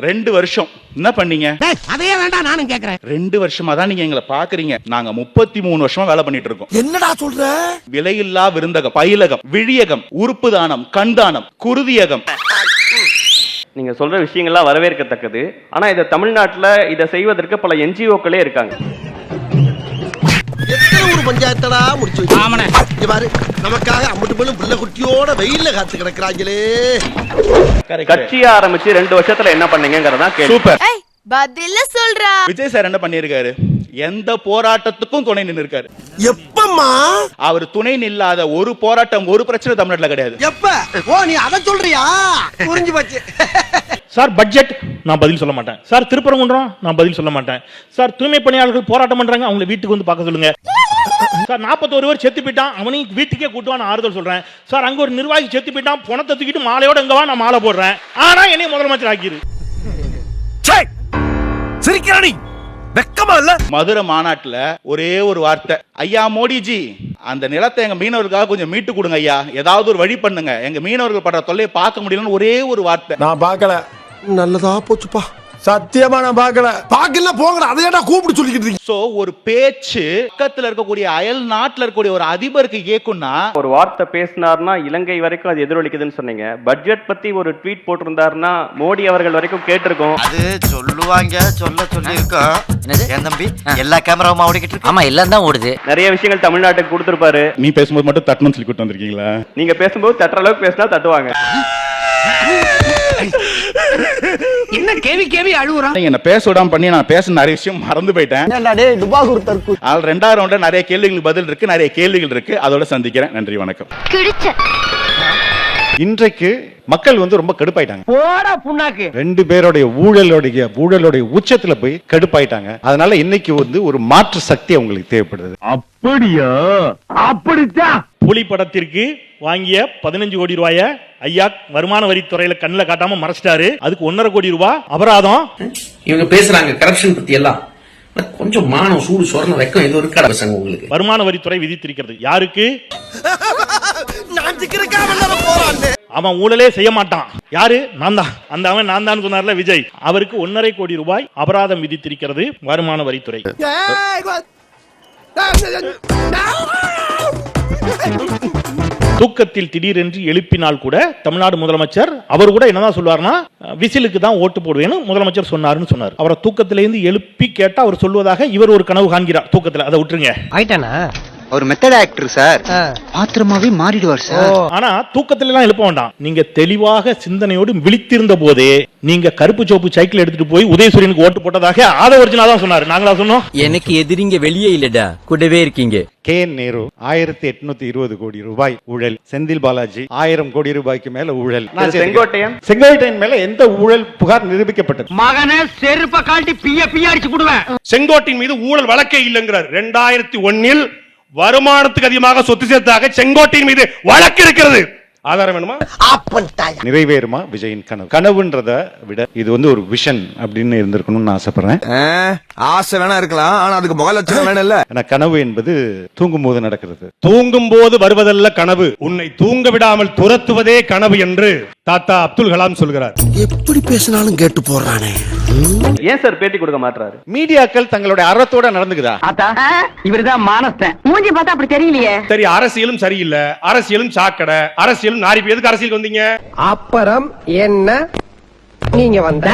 2 வருஷம் என்ன பண்ணீங்க? அதையே வேண்டாம் நானும் கேக்குறேன். 2 வருஷமா தான் நீங்க எங்களை பாக்குறீங்க. நாங்க 33 வருஷமா வேலை பண்ணிட்டு இருக்கோம். என்னடா சொல்ற? விலையில்லா விருந்தகம், பயிலகம், விழியகம், உறுப்பு தானம், கண் தானம், குருதியகம். நீங்க சொல்ற விஷயங்கள்லாம் வரவேற்கத்தக்கது. ஆனா இதை தமிழ்நாட்டுல இதை செய்வதற்கு பல என்ஜிஓக்களே இருக்காங்க. எத்தனை ஒரு பஞ்சாயத்தடா முடிச்சு பாரு, நமக்காக அம்பட்டு போலும் புள்ள குட்டியோட வெயில்ல காத்து கிடக்குறாங்களே. கட்சியை ஆரம்பிச்சு 2 வருஷத்துல என்ன பண்ணீங்கங்கறதா கேள்வி. சூப்பர். பதில சொல்றா. விஜய் சார் என்ன பண்ணிருக்காரு? எந்த போராட்டத்துக்கும் துணை நின்னு இருக்காரு. எப்பம்மா அவர் துணை நில்லாத ஒரு போராட்டம், ஒரு பிரச்சனை தமிழ்நாட்டுல கிடையாது. எப்ப? ஓ நீ அத சொல்றியா? புரிஞ்சு போச்சு. சார் பட்ஜெட் நான் பதில் சொல்ல மாட்டேன். சார் திருப்பரங்குன்றம் நான் பதில் சொல்ல மாட்டேன். சார் தூய்மை பணியாளர்கள் போராட்டம் பண்றாங்க, அவங்களை வீட்டுக்கு வந்து பார்க்க சொல்லுங்க. சார் 41 பேர் செத்து போயிட்டான், அவனையும் வீட்டுக்கே கூட்டுவான் ஆறுதல் சொல்றேன். சார் அங்க ஒரு நிர்வாகி செத்து போயிட்டான், பணத்தை தூக்கிட்டு மாலையோட எங்க வா, நான் மாலை போடுறேன். ஆனா என்னைய முதலமைச்சர் ஆக்கிரு. சிரிக்கிறானி வெக்கமா இல்ல? மதுரை மாநாட்டுல ஒரே ஒரு வார்த்தை, ஐயா மோடிஜி அந்த நிலத்தை எங்க மீனவர்களுக்காக கொஞ்சம் மீட்டு கொடுங்க ஐயா, ஏதாவது ஒரு வழி பண்ணுங்க, எங்க மீனவர்கள் படுற தொல்லையை பார்க்க முடியலன்னு ஒரே ஒரு வார்த்தை. நான் பார்க்கல. நல்லதா போச்சுப்பா. சத்தியமா நான் பார்க்கல. பாக்கல போங்கடா, அதையடா கூப்பிட்டு சொல்லிக்கிட்டு இருக்கீங்க. சோ ஒரு பேச்சு பக்கத்துல இருக்கக்கூடிய அயல் நாட்டுல இருக்கக்கூடிய ஒரு அதிபருக்கு கேக்கும்னா, ஒரு வார்த்தை பேசினார்னா இலங்கை வரைக்கும் அது எதிரொலிக்குதுன்னு சொன்னீங்க. பட்ஜெட் பத்தி ஒரு ட்வீட் போட்டிருந்தாருன்னா மோடி அவர்கள் வரைக்கும் கேட்டிருக்கோம். அது சொல்லுவாங்க, சொல்லி இருக்கோம். என் தம்பி எல்லா கேமராவும் ஓடிக்கிட்டு இருக்கு. ஆமா எல்லாம் தான் ஓடுது. நிறைய விஷயங்கள் தமிழ்நாட்டுக்கு கொடுத்திருப்பாரு. நீ பேசும்போது மட்டும் தட்டணும்னு சொல்லி கூட்டு வந்திருக்கீங்களா? நீங்க பேசும்போது தட்டுற அளவுக்கு பேசினா தட்டுவாங்க. என்ன கேவி அழுகுறான்? நீங்க என்ன பேச விடாம பண்ணி நான் பேச நிறைய விஷயம் மறந்து போயிட்டேன். என்னடா டேய் டுபாகூர் தர்க்கு. 2வது ரவுண்ட்ல நிறைய கேள்விகளுக்கு பதில் இருக்கு, நிறைய கேள்விகள் இருக்கு. அதோட சந்திக்கிறேன். நன்றி, வணக்கம். இன்றைக்கு மக்கள் ரொம்ப கடுப்பாயிட்டாங்க. போடா புண்ணாக்கு. 2 பேருடைய ஊழலுடைய உச்சத்துல போய் கடுப்பாயிட்டாங்க. அதனால இன்னைக்கு ஒரு மாற்று சக்தி அவங்களுக்கு தேவைப்படுது. அப்படியா? அப்படித்தான். புலி படத்திற்கு வாங்கிய 15 கோடி ரூபாய ஐயா வருமான வரித்துறையில கண்ணில் காட்டாம மறைச்சிட்டாரு. அதுக்கு 1.5 கோடி ரூபாய் அபராதம். இவங்க பேசுறாங்க கரப்ஷன் பத்தி எல்லாம். கொஞ்சம் மானம் சூடு சொரண வெக்கம் இது இருக்கா பசங்க உங்களுக்கு? வருமான வரித்துறை விதித்திருக்கிறது. யாருக்கு? அவன் ஊழலே செய்ய மாட்டான். யாரு? நான் தான். அந்த அவன் நான் தான் சொன்னார்ல விஜய், அவருக்கு 1.5 கோடி ரூபாய் அபராதம் விதித்திருக்கிறது வருமான வரித்துறை. தூக்கத்தில் திடீரென்று எழுப்பினால் கூட தமிழ்நாடு முதலமைச்சர் அவர் கூட என்னதான் சொல்வார்னா, விசிலுக்கு தான் ஓட்டு போடுவேன்னு முதலமைச்சர் சொன்னாருன்னு சொன்னார். அவரை தூக்கத்திலிருந்து எழுப்பி கேட்டா அவர் சொல்வதாக இவர் ஒரு கனவு காண்கிறார் தூக்கத்தில். அதை விட்டுருங்க. ஆயிட்டானா? ஒரு மெத்தட் ஆக்டர் சார், பாத்திரமாவே மாறிடுவார் சார். ஆனா தூக்கத்துல எல்லாம் எழுப்ப வேண்டாம். நீங்க தெளிவாக சிந்தனையோடு விழித்திருந்த போதே நீங்க கருப்பு சோப்பு சைக்கிள் எடுத்துட்டு போய் உதயசூரியனுக்கு ஓட்டு போட்டதாக ஆதவர்ஜினா தான் சொன்னாரு. நாங்களா சொன்னோம்? எனக்கு எதிரிங்க வெளியே இல்லடா, கூடவே இருக்கீங்க. KN நேரு 1820 கோடி ரூபாய் ஊழல். செந்தில் பாலாஜி 1000 கோடி ரூபாய்க்கு மேல ஊழல். செங்கோட்டையன் மேல எந்த ஊழல் புகார் நிரூபிக்கப்பட்டது? மகனே செருப்ப காட்டி பிய அடிச்சு போடுவேன். செங்கோட்டையின் மீது ஊழல் வழக்கே இல்லைங்கிறார். 2001 வருமானத்துக்கு அதிகமாக சொத்து சேர்த்தாக செங்கோட்டையின் மீது வழக்கு இருக்கிறது. ஆதாரம் வேணுமா? நிறைவேறுமா விஜயின் கனவு? கனவுன்றத விட இது ஒரு விஷன் அப்படின்னு இருந்திருக்கணும்னு ஆசைப்படுறேன். ஆசை வேணா இருக்கலாம், ஆனா அதுக்கு முக லட்சணம் வேணும் இல்ல. ஆனா கனவு என்பது தூங்கும் போது நடக்கிறது. தூங்கும் போது வருவதல்ல கனவு, உன்னை தூங்க விடாமல் துரத்துவதே கனவு என்று தாத்தா அப்துல் கலாம் சொல்கிறார். எப்படி பேசினாலும் கேட்டு போறானே. ஏன் சார் பேட்டி கொடுக்க மாட்டாரு? மீடியாக்கள் தங்களுடைய அறத்தோட நடந்துக்குதா? இவருதான் மானஸ்தன். மூஞ்சி பார்த்தா அப்படி தெரியலையே. சரி, அரசியலும் சரியில்லை, அரசியலும் சாக்கடை, அரசியலும் நாரி. எதுக்கு அரசியலுக்கு வந்தீங்க? அப்புறம் என்ன நீங்க வந்த?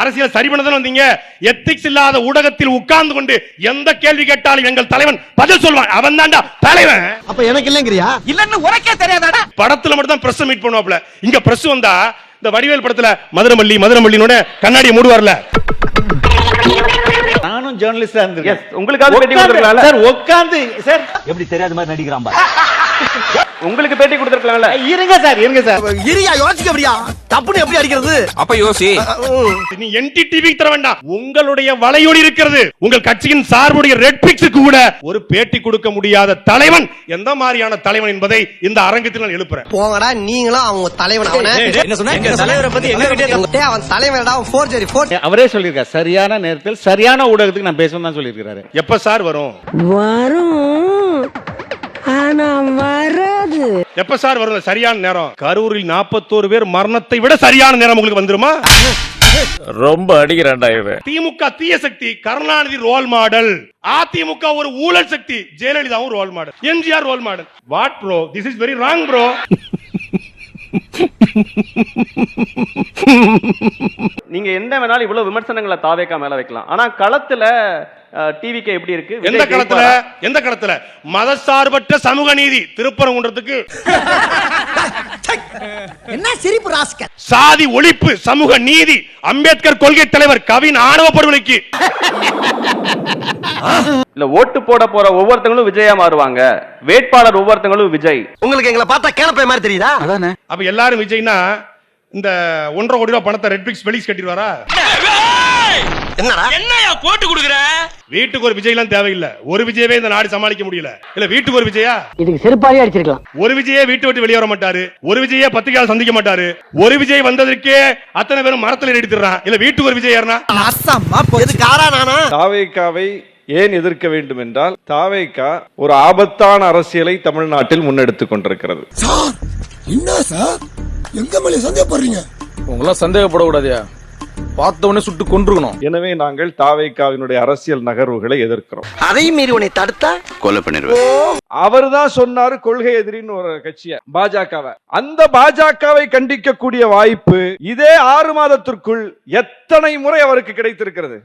அரசியல் சரி பண்ணதான் வந்தீங்க. எத்திக்ஸ் இல்லாத ஊடகத்தில் உட்கார்ந்து கொண்டு எந்த கேள்வி கேட்டாலும் எங்கள் தலைவன் பதில் சொல்வான். அவன் தான்டா தலைவன். அப்ப எனக்கு இல்லங்கறியா? இல்லன்னு உனக்கே தெரியாதாடா? படத்துல மட்டும் தான் பிரஸ் மீட் பண்ணுவாப்ல. இங்க பிரஸ் வந்தா இந்த வடிவேல் படத்துல மதுரமல்லினோட கண்ணாடியை மூடுவார்ல. நானும் ஜர்னலிஸ்டா இருந்திருக்கேன். உங்களுக்காக பேட்டி கொடுத்திருக்கலாம்ல சார். உட்கார்ந்து சார் எப்படி தெரியாத மாதிரி நடிக்கிறான் பா. உங்களுக்கு பேட்டி கொடுத்திருக்கலாம்ல. இருங்க சார். இரியா யோசிக்க அப்படியா? தப்புன்னு எப்படி அடிக்கிறது? அப்ப யோசி. நீ NTTV தர வேண்டாம். உங்களுடைய வலையொலி இருக்கிறது. உங்கள் கட்சியின் சார்புடைய ரெட் பிக்ஸுக்கு கூட ஒரு பேட்டி கொடுக்க முடியாத தலைவன் எந்த மாதிரியான தலைவன் என்பதை இந்த அரங்கத்தில் நான் எழுப்புறேன். போங்கடா நீங்களும் அவங்க தலைவன். அவன என்ன சொன்னா? எங்க தலைவரை பத்தி என்ன கிட்டே? அவன் தலைவன்டா, அவன் ஃபோர்ஜரி. அவரே சொல்லியிருக்கார், சரியான நேரத்தில் சரியான ஊடகத்துக்கு நான் பேசணும் தான் சொல்லியிருக்காரு. எப்ப சார் வரும்? ஆனா வராது. எப்ப சார் வரும் சரியான நேரம்? கரூரில் 41 பேர் மரணத்தை விட சரியான நேரம் உங்களுக்கு வந்துருமா? ரொம்ப அடிக்கிறான்டா இவன். திமுக தீய சக்தி, கருணாநிதி ரோல் மாடல். அதிமுக ஒரு ஊழல் சக்தி, ஜெயலலிதாவும் role model, MGR role model. What bro, this is very wrong bro. நீங்க எந்த வேணாலும் இவ்வளவு விமர்சனங்களை தாவேக்கா மேல வைக்கலாம், ஆனா களத்துல டிவிக்கு எப்படி இருக்கு? எந்த களத்துல? எந்த களத்துல? மதசார்பற்ற சமூக நீதி திருப்பரங்குன்றத்துக்கு என்ன சிரிப்பு ராஸ்கல். சாதி ஒழிப்பு, சமூக நீதி, அம்பேத்கர் கொள்கை தலைவர் கவின் ஆணவ படுகொலைக்கு. இல்ல ஓட்டு போட போற ஒவ்வொருத்தங்களும் விஜயா மாறுவாங்க, வேட்பாளர் ஒவ்வொருத்தங்களும் விஜய். உங்களுக்கு எங்களை பார்த்தா கேனப்பை மாதிரி தெரியுதா? அதானே. அப்ப எல்லாரும் விஜய்னா இந்த 1.5 கோடி ரூபாய் பணத்தை ரெட்பிக்ஸ் வெளிஸ் கட்டிடுவாரா? என்னடா என்னையா போட்டு கொடுக்குற? வீட்டுக்கு ஒரு விஜய் எல்லாம் தேவையில்லை. ஒரு விஜயவே இந்த நாடு சமாளிக்க முடியல. இல்ல வீட்டுக்கு ஒரு விஜயா? இதுக்கு செருப்பாலே அடிச்சிருக்கலாம். ஒரு விஜயே வீட்டு விட்டு வெளியே வர மாட்டாரு. ஒரு விஜயே பத்திரிகையாளர் சந்திக்க மாட்டாரு. ஒரு விஜய் வந்ததற்கே அத்தனை பேரும் மரத்துல எடுத்துறான். இல்ல வீட்டுக்கு ஒரு விஜய் யாருன்னா எதுக்கு ஆறா நானா? தாவேக்காவை ஏன் எதிர்க்க வேண்டும் என்றால், தாவேக்கா ஒரு ஆபத்தான அரசியலை தமிழ்நாட்டில் முன்னெடுத்துக் கொண்டிருக்கிறது. என்ன சார் எங்க மேல சந்தேகப்படுறீங்க? உங்களாம் சந்தேகப்படக்கூடாதியா, பார்த்த உடனே சுட்டு கொன்றுக்கணும். எனவே நாங்கள் தாவேக்காவினுடைய அரசியல் நகர்வுகளை எதிர்க்கிறோம். அதையும் மீறி உன்னை தடுத்தா கொலை பண்ணிடுவேன். அவர்தான் சொன்னாரு கொள்கை எதிரின்னு ஒரு கட்சியை, பாஜகவை. அந்த பாஜகவை கண்டிக்கக்கூடிய வாய்ப்பு இதே 6 மாதத்திற்குள் எத்தனை முறை அவருக்கு கிடைத்திருக்கிறது?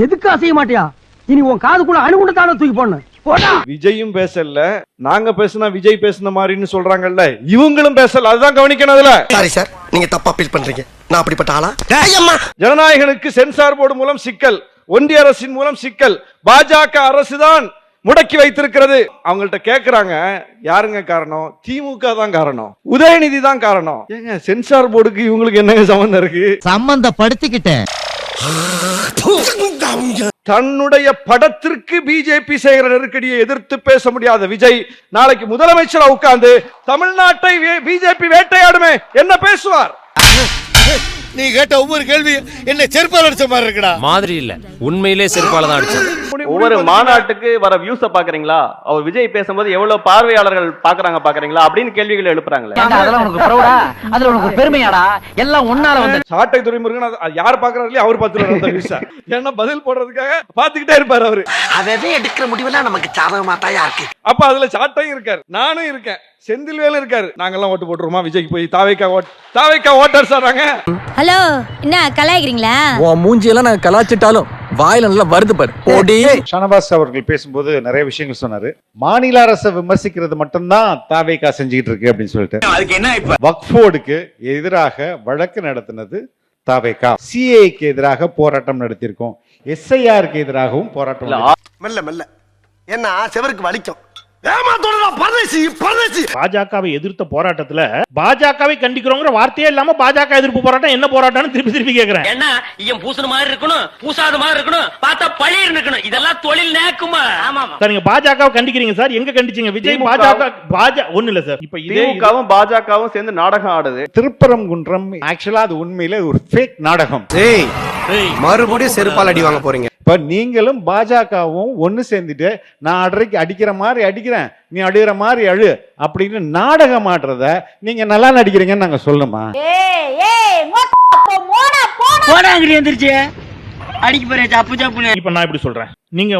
எதுக்கு அசைய மாட்டியா? இனி உன் காதுக்குள்ள அணுகுண்டத்தான தூக்கி போடணும். விஜயும் பேசல, நாங்க பேசினா விஜய் பேசின மாதிரின்னு சொல்றாங்கல்ல, இவங்களும் பேசல. அதுதான் கவனிக்கணும். அதுல சாரி சார், நீங்க தப்பா ஃபீல் பண்றீங்க. நான் அப்படிப்பட்ட ஆளா? ஜனநாயகனுக்கு சென்சார் போர்டு மூலம் சிக்கல், ஒன்றிய அரசின் மூலம் சிக்கல், பாஜக அரசுதான் முடக்கி வைத்திருக்கிறது. அவங்கள்ட்ட கேக்குறாங்க, யாருங்க காரணம்? திமுக தான் காரணம், உதயநிதி தான் காரணம். ஏங்க சென்சார் போர்டுக்கு இவங்களுக்கு என்னங்க சம்பந்தம் இருக்கு? சம்பந்தப்படுத்திக்கிட்டேன். தன்னுடைய படத்திற்கு பிஜேபி செய்கிற நெருக்கடியை எதிர்த்து பேச முடியாத விஜய் நாளைக்கு முதலமைச்சரா உட்கார்ந்து தமிழ்நாட்டை பிஜேபி வேட்டையாடுமே என்ன பேசுவார்? நீ கேட்ட ஒவ்வொரு கேள்வி என்ன செருப்பால் அடிச்ச மாதிரி இருக்குடா. மாதிரி இல்ல, உண்மையிலே செருப்பால தான் அடிச்சது. ஒவ்வொரு மாநாட்டுக்கு வர வியூஸ பாக்குறீங்களா? அவர் விஜய் பேசும்போது எவ்வளவு பார்வையாளர்கள் பாக்குறாங்க பாக்குறீங்களா அப்படின்னு கேள்விகளை எழுப்புறாங்களே. அதெல்லாம் உனக்கு ப்ரௌடா? அதுல உனக்கு பெருமையாடா? எல்லாம் ஒன்னால வந்து சாட்டை துறைமுருகன் யார் பாக்குறாரு? அவர் பார்த்துருவாரு. ஏன்னா பதில் போடுறதுக்காக பாத்துக்கிட்டே இருப்பாரு அவரு. அதை எடுக்கிற முடிவெல்லாம் நமக்கு சாதகமா தான் இருக்கு. அப்ப அதுல சாட்டையும் இருக்காரு, நானும் இருக்கேன், செந்தில்வேலும் இருக்காரு. நாங்கெல்லாம் ஓட்டு போட்டுருமா விஜய்க்கு? போய் தாவேக்கா ஓட்டர்ஸ் ஆறாங்க. ஹலோ, என்ன கலாய்க்கிறீங்களா? உன் மூஞ்சியெல்லாம் நான் கலாச்சிட்டாலும் வாயில நல்லா வருது பாரு. போடி. ஷானவாஸ் அவர்கள் பேசும்போது நிறைய விஷயங்கள் சொன்னாரு. மாநில அரசை விமர்சிக்கிறது மட்டும்தான் தாவேக்கா செஞ்சுக்கிட்டு இருக்கு அப்படின்னு சொல்லிட்டு, அதுக்கு என்ன இப்ப? வக்ஃப் போர்டுக்கு எதிராக வழக்கு நடத்தினது தாவேக்கா, சிஏக்கு எதிராக போராட்டம் நடத்தியிருக்கோம், எஸ்ஐஆருக்கு எதிராகவும் போராட்டம். மெல்ல மெல்ல என்ன செவருக்கு வலிக்கும். பாஜகவை எதிர்த்த போராட்டத்துல பாஜகவை கண்டிக்கிறோங்கிற வார்த்தையே இல்லாம பாஜக எதிர்ப்பு போராட்டம் என்ன போராட்டம்னு திருப்பி கேக்குறேன். என்ன இவன் பூசன மாதிரி இருக்கணும், பூசாத மாதிரி இருக்கணும், பார்த்தா பழிர் இருக்கணும், இதெல்லாம் தொழில் நேக்குமா? ஆமா சார், நீங்க பாஜகவை கண்டிக்கிறீங்க சார், எங்க கண்டிச்சீங்க? விஜய் பாஜக ஒண்ணு இல்ல சார். இப்ப திமுகவும் பாஜகவும் சேர்ந்து நாடகம் ஆடுது. திருப்பரங்குன்றம் ஆக்சுவலா அது உண்மையில ஒரு ஃபேக் நாடகம். மறுபடியும் செருப்பால் அடி வாங்க போறீங்க. இப்ப நீங்களும் பாஜகவும் ஒண்ணு சேர்ந்துட்டு நான் அடிக்கிற மாதிரி அடிக்கிறேன், நீ அழுகிற மாதிரி அழு அப்படின்னு நாடகம் ஆடுறத நீங்க நல்லா நடிக்கிறீங்கன்னு நாங்க சொல்லுமா? இப்ப நான் இப்படி சொல்றேன், நீங்க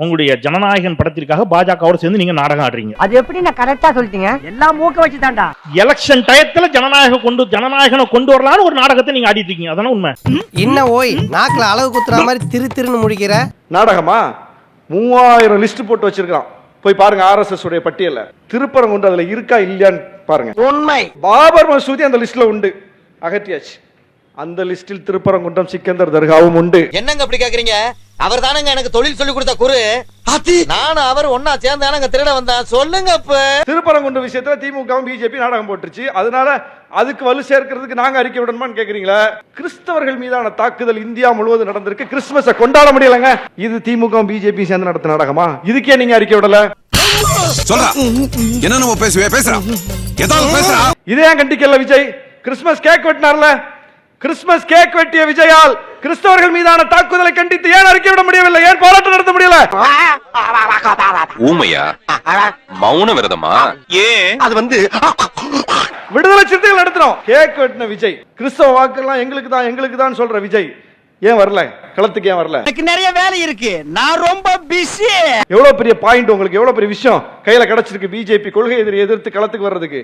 உங்களுடைய ஜனநாயகன் படத்திற்காக பாஜகவோட சேர்ந்து நீங்க நாடகம் ஆடுறீங்க. அது எப்படி நான் கரெக்டா சொல்லிட்டீங்க? எல்லாம் மூக்க வச்சு தாண்டா. எலெக்ஷன் டயத்துல ஜனநாயகனை கொண்டு வரலாம்னு ஒரு நாடகத்தை நீங்க ஆடிட்டு இருக்கீங்க. அதான உண்மை. என்ன ஓய் நாக்குல அளவு குத்துற மாதிரி திருன்னு முடிக்கிற நாடகமா? 3000 லிஸ்ட் போட்டு வச்சிருக்கான். போய் பாருங்க RSS உடைய பட்டியல. திருப்பரங்குன்றம் அதுல இருக்கா இல்லையான்னு பாருங்க. உண்மை. பாபர் மசூதி அந்த லிஸ்ட்ல உண்டு, அகற்றியாச்சு. அந்த லிஸ்டில் திருப்பரங்குன்றம் சிக்கந்தர் தர்காவும் உண்டு. என்னங்க அப்படி கேக்குறீங்க? அவர் தானங்க எனக்கு தொழில் சொல்லி கொடுத்த குரு. நானும் அவர் ஒன்னா சேர்ந்தானங்க திருட வந்தான். சொல்லுங்க. இப்ப திருப்பரங்குன்றம் விஷயத்துல திமுகவும் பிஜேபி நாடகம் போட்டுருச்சு. அதனால அதுக்கு வலு சேர்க்கிறதுக்கு நாங்க அறிக்கை விடணுமான்னு கேக்குறீங்களா? கிறிஸ்தவர்கள் மீதான தாக்குதல் இந்தியா முழுவதும் நடந்திருக்கு. கிறிஸ்துமஸை கொண்டாட முடியலங்க. இது திமுகவும் பிஜேபி சேர்ந்து நடத்த நாடகமா? இதுக்கே நீங்க அறிக்கை விடல? என்ன பேசுறா? இதே கண்டிக்கல விஜய். கிறிஸ்துமஸ் கேக் வெட்டினார்ல, கிறிஸ்துமஸ் கேக் வெட்டிய விஜயால் கிறிஸ்தவர்கள் மீதான தாக்குதலை கண்டித்து ஏன் அறிக்கை விட முடியவில்லை? ஏன் போராட்டம் நடத்த முடியல? ஊமையா? மௌன விரதமா? ஏன்? அது வந்து விடுதலை சிறுத்தைகள் நடத்துறோம். கேக் வெட்டின விஜய், கிறிஸ்தவ வாக்கெல்லாம் எங்களுக்கு தான் சொல்ற விஜய் ஏன் வரல? களத்துக்கு ஏன் வரல? எனக்கு நிறைய வேலை இருக்கு, நான் ரொம்ப பிஸி. எவ்வளவு பெரிய பாயிண்ட் உங்களுக்கு, எவ்வளவு பெரிய விஷயம் கையில கிடைச்சிருக்கு பிஜேபி கொள்கை எதிர்த்து களத்துக்கு வர்றதுக்கு.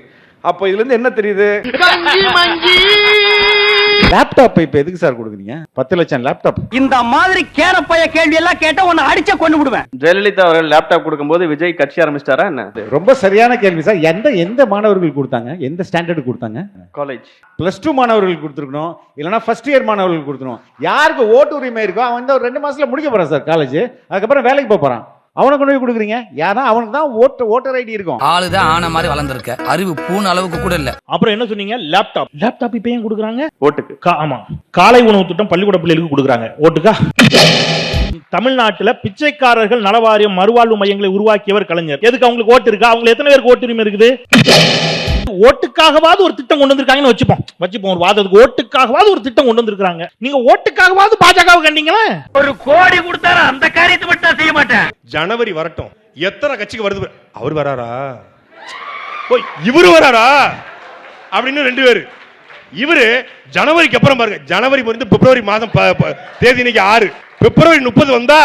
அப்ப இதுல இருந்து என்ன தெரியுது? லேப்டாப் இப்ப எதுக்கு சார் கொடுக்குறீங்க? 10 லட்சம் லேப்டாப். இந்த மாதிரி கேரப்பைய கேள்வி எல்லாம் கேட்டா உன்னை அடிச்ச கொண்டு விடுவேன். ஜெயலலிதா அவர்கள் லேப்டாப் கொடுக்கும்போது விஜய் கட்சி ஆரம்பிச்சிட்டாரா என்ன? ரொம்ப சரியான கேள்வி சார். எந்த மாணவர்கள் கொடுத்தாங்க? எந்த ஸ்டாண்டர்ட் கொடுத்தாங்க? காலேஜ் +2 மாணவர்களுக்கு கொடுத்துருக்கணும், இல்லைன்னா ஃபர்ஸ்ட் இயர் மாணவர்களுக்கு கொடுத்துருவோம். யாருக்கு ஓட்டு உரிமை இருக்கோ அவன் வந்து ஒரு 2 மாசத்துல முடிக்க போறான் சார் காலேஜ், அதுக்கப்புறம் வேலைக்கு போக போறான். அவனுக்கு கொண்டு போய் கொடுக்குறீங்க. யாரா அவனுக்கு தான் ஓட்டர் ஐடி இருக்கும். ஆளுதான் ஆன மாதிரி வளர்ந்துருக்க, அறிவு பூன அளவுக்கு கூட இல்ல. அப்புறம் என்ன சொன்னீங்க? லேப்டாப் இப்ப ஏன் கொடுக்குறாங்க? ஓட்டுக்கு. ஆமா, காலை உணவு திட்டம் பள்ளிக்கூட பிள்ளைகளுக்கு கொடுக்குறாங்க. ஓட்டுக்கா? தமிழ்நாட்டுல பிச்சைக்காரர்கள் நலவாரியம் மறுவாழ்வு மையங்களை உருவாக்கியவர் கலைஞர். எதுக்கு அவங்களுக்கு ஓட்டு இருக்கா? அவங்க எத்தனை பேருக்கு ஓட்டு உரிமை இருக்குது? ஓட்டுக்காகவாது ஒரு திட்டம் கொண்டு வந்திருக்காங்கன்னு வச்சுப்போம் ஒரு வாதத்துக்கு. ஓட்டுக்காகவாது ஒரு திட்டம் கொண்டு வந்திருக்காங்க. நீங்க ஓட்டுக்காகவாது பாஜகவை கண்டீங்களா? 1 கோடி கொடுத்தாரு, அந்த காரியத்தை மட்டும் செய்ய மாட்டேன். ஜனவரி வரட்டும், எத்தனை கட்சிக்கு வருது? அவர் வராரா? இவரு வராரா அப்படின்னு 2 பேரு. இவரு ஜனவரிக்கு அப்புறம் பாருங்க, ஜனவரி முடிந்து பிப்ரவரி மாதம் தேதி இன்னைக்கு 6, பிப்ரவரி 30 வந்தா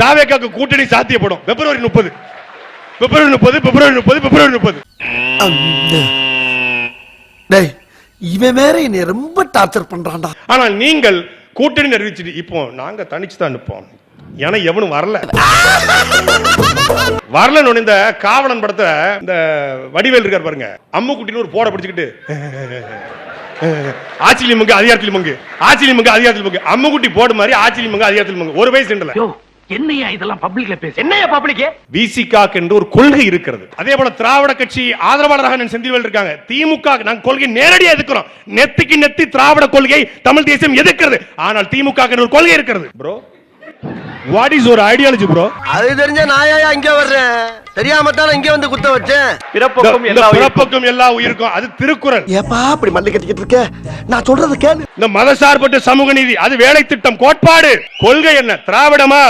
தாவேக்காக்கு கூட்டணி சாத்தியப்படும். பிப்ரவரி 30. டேய், இவன் வேற என்னை ரொம்ப டார்ச்சர் பண்றான்டா. ஆனால் நீங்கள் கூட்டணி அறிவிச்சிட்டு இப்போ நாங்க தனிச்சு தான் நிற்போம், ஏன்னா எவனும் வரல. இந்த காவலன் படத்தை இந்த வடிவேல் இருக்கார் பாருங்க, அம்முக்குட்டின்னு ஒரு போட பிடிச்சுக்கிட்டு ஆச்சிலி மங்கு அதிகாரத்தில் மங்கு அம்முக்குட்டி போடு மாதிரி ஆச்சிலி மங்கு அதிகாரத்தில் மங்கு. ஒரு வயசு இல்ல. என்னையா இதெல்லாம் பப்ளிக்ல பேச? என்னையா பப்ளிக்? விசிகா என்று ஒரு கொள்கை இருக்கிறது. அதே போல திராவிட கட்சி ஆதரவாளராக செந்தில்வேல் இருக்காங்க. திமுக நாங்கள் கொள்கை நேரடியாக எதிர்க்கிறோம். நெத்திக்கு நெத்தி திராவிட கொள்கை தமிழ் தேசியம் எதிர்க்கிறது. ஆனால் திமுக ஒரு கொள்கை இருக்கிறது. Bro, what is your ideology bro? அது தெரிஞ்ச நாயா இங்க வர்றேன், தெரியாம தான் இங்க வந்து குத்த வச்சேன். பிறப்புக்கும் எல்லா உயிருக்கும், அது திருக்குறள். ஏப்பா அப்படி மல்லி கட்டிக்கிட்டு இருக்க? நான் சொல்றது கேளு. இந்த மதசார்பற்ற சமூக நீதி, அது வேலை திட்டம் கோட்பாடு. கொள்கை என்ன? திராவிடமா,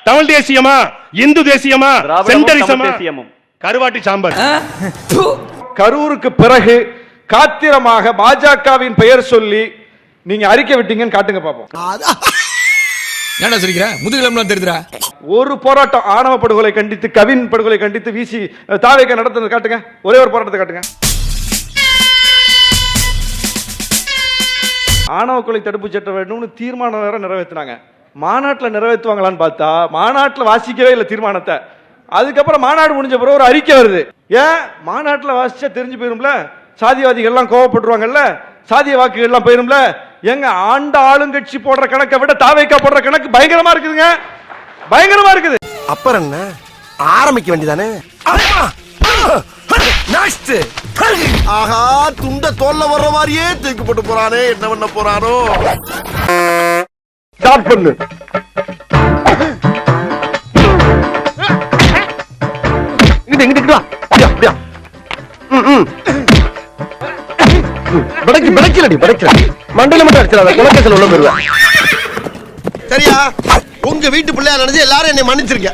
தமிழ் தேசியமா, இந்து தேசியமா, சென்டரிசமா, கருவாட்டி சாம்பார்? கரூருக்கு பிறகு காத்திரமாக பாஜகவின் பெயர் சொல்லி நீங்க அறிக்கை விட்டீங்கன்னு காட்டுங்க பாப்போம். என்ன சொல்லிக்கிற? முதுகிலம்லாம் தெரியுதுடா. ஒரு போராட்டம் ஆணவ படுகொலை கண்டித்து, கவின் படுகொலை கண்டித்து விசி தாவேக நடத்துறது காட்டுங்க. ஒரே ஒரு போராட்டத்தை காட்டுங்க. ஆணவ கொலை தடுப்பு சட்டம் வேணும்னு தீர்மானம் வேற நிறைவேற்றினாங்க. மாநாட்டில் நிறைவேற்றுவாங்களான்னு பார்த்தா மாநாட்டில் வாசிக்கவே இல்லை தீர்மானத்தை. அதுக்கப்புறம் மாநாடு முடிஞ்ச பிறகு ஒரு அறிக்கை வருது. ஏன்? மாநாட்டில் வாசிச்சா தெரிஞ்சு போயிரும்ல, சாதிவாதிகள்லாம் கோவப்பட்டுருவாங்கல்ல, சாதிய வாக்குகள்லாம் போயிரும்ல. எங்க ஆண்ட ஆளுங்கட்சி போடுற கணக்கை விட தாவேக்கா போடுற கணக்கு பயங்கரமா இருக்குதுங்க, பயங்கரமா இருக்குது. அப்புறம் என்ன ஆரம்பிக்க வேண்டியதானே? ஆஹா, துண்ட தோல்ல வர்ற மாதிரியே தூக்கி போட்டு போறானே, என்ன பண்ண போறானோ? ஸ்டார்ட் பண்ணு. இங்கிட்டு வா. அப்படியா? மண்டல மட்டும் அடிச்சிடாத, குலக்கேசல் உள்ள போயிருவேன். சரியா? உங்க வீட்டு பிள்ளையா நினைச்சு எல்லாரும் என்னை மன்னிச்சிருக்க.